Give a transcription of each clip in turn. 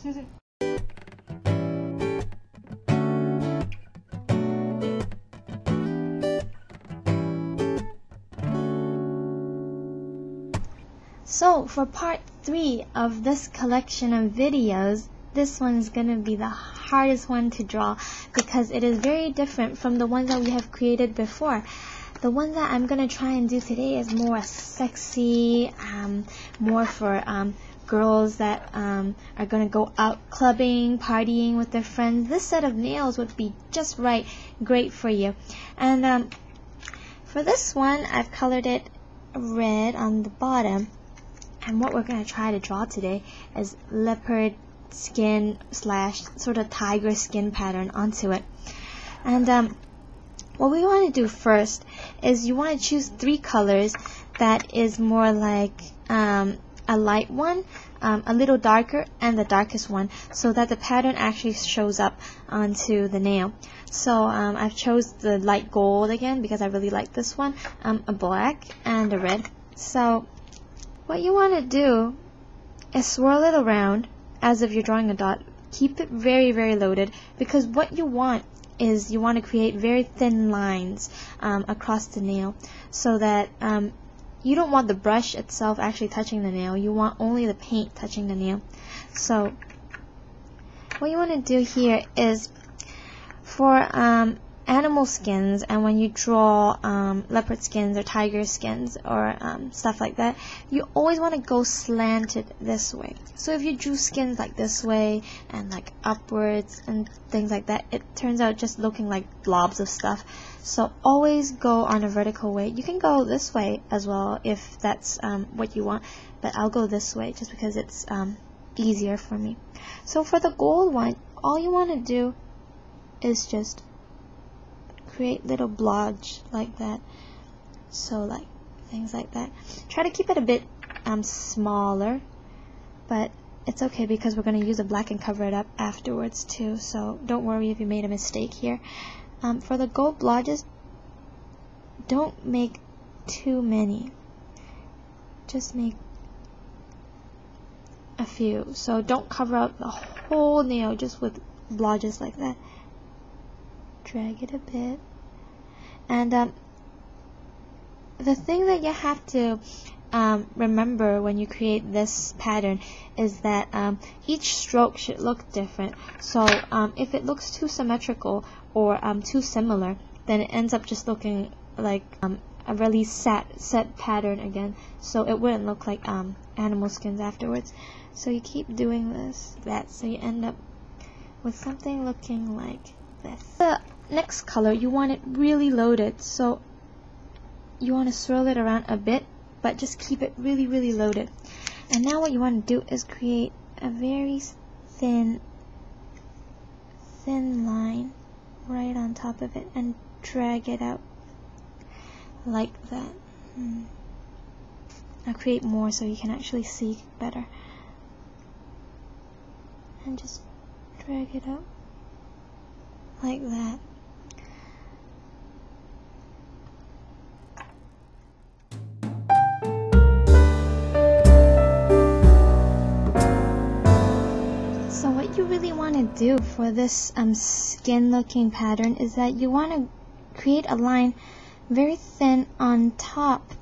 So for part 3 of this collection of videos, this one's gonna be the hardest one to draw because it is very different from the ones that we have created before. The one that I'm gonna try and do today is more sexy, more for girls that are gonna go out clubbing, partying with their friends. This set of nails would be just right, great for you. And for this one, I've colored it red on the bottom. And what we're going to try to draw today is leopard skin / sort of tiger skin pattern onto it. And what we want to do first is you want to choose 3 colors that is more like a light one, a little darker, and the darkest one, so that the pattern actually shows up onto the nail. So I've chose the light gold again because I really like this one, a black, and a red. So what you want to do is swirl it around as if you're drawing a dot. Keep it very, very loaded, because what you want is you want to create very thin lines across the nail, so that you don't want the brush itself actually touching the nail. You want only the paint touching the nail. So what you want to do here is for animal skins, and when you draw leopard skins or tiger skins or stuff like that, you always want to go slanted this way. So if you drew skins like this way and like upwards and things like that, it turns out just looking like blobs of stuff. So always go on a vertical way. You can go this way as well if that's what you want, but I'll go this way just because it's easier for me. So for the gold one, all you want to do is just create little blobs like that. So like things like that. Try to keep it a bit smaller, but it's okay because we're going to use a black and cover it up afterwards too, so don't worry if you made a mistake here. For the gold blotches, don't make too many, just make a few. So don't cover out the whole nail just with blotches like that. Drag it a bit. And the thing that you have to remember when you create this pattern is that each stroke should look different. So if it looks too symmetrical or too similar, then it ends up just looking like a really set pattern again. So it wouldn't look like animal skins afterwards. So you keep doing this, so you end up with something looking like this. The next color, you want it really loaded, so you want to swirl it around a bit, but just keep it really, really loaded. And now what you want to do is create a very thin line right on top of it and drag it out like that. I'll create more so you can actually see better. And just drag it out like that. So what you really want to do for this skin looking pattern is that you want to create a line very thin on top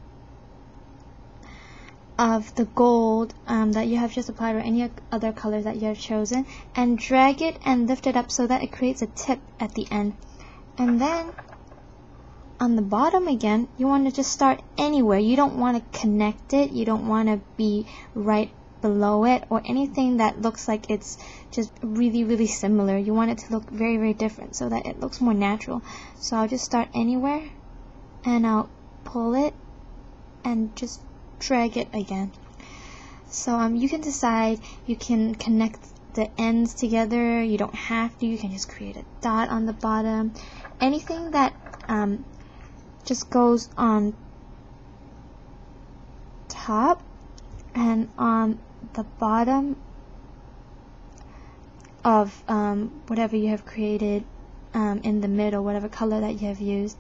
of the gold that you have just applied, or any other color that you have chosen, and drag it and lift it up so that it creates a tip at the end. And then on the bottom again, you want to just start anywhere. You don't want to connect it, you don't want to be right below it or anything that looks like it's just really, really similar. You want it to look very, very different so that it looks more natural. So I'll just start anywhere and I'll pull it and just drag it again. So you can decide, you can connect the ends together, you don't have to, you can just create a dot on the bottom. Anything that just goes on top and on the bottom of whatever you have created in the middle, whatever color that you have used,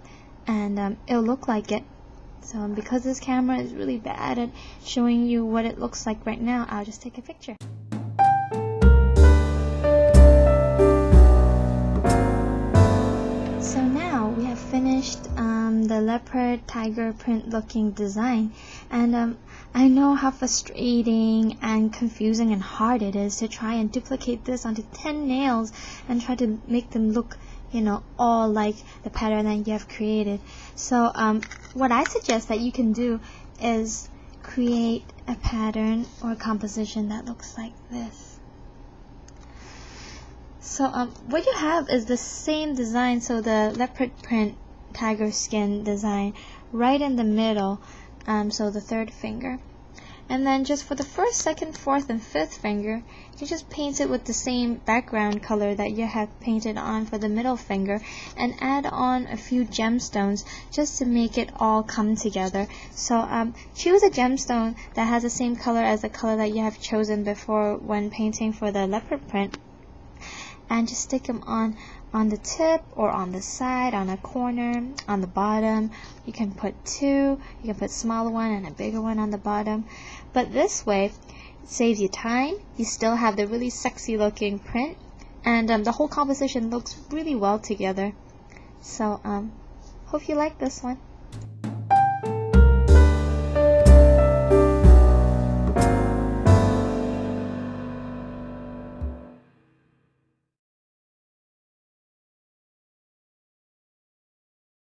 and it'll look like it. So because this camera is really bad at showing you what it looks like right now, I'll just take a picture. the leopard tiger print looking design. And I know how frustrating and confusing and hard it is to try and duplicate this onto 10 nails and try to make them look, you know, all like the pattern that you have created. So what I suggest that you can do is create a pattern or a composition that looks like this. So what you have is the same design, so the leopard print tiger skin design right in the middle, so the third finger. And then just for the first, second, fourth, and fifth finger, you just paint it with the same background color that you have painted on for the middle finger, and add on a few gemstones just to make it all come together. So choose a gemstone that has the same color as the color that you have chosen before when painting for the leopard print, and just stick them on the tip or on the side, on a corner, on the bottom. You can put two, you can put a smaller one and a bigger one on the bottom. But this way, it saves you time, you still have the really sexy looking print, and the whole composition looks really well together. So hope you like this one.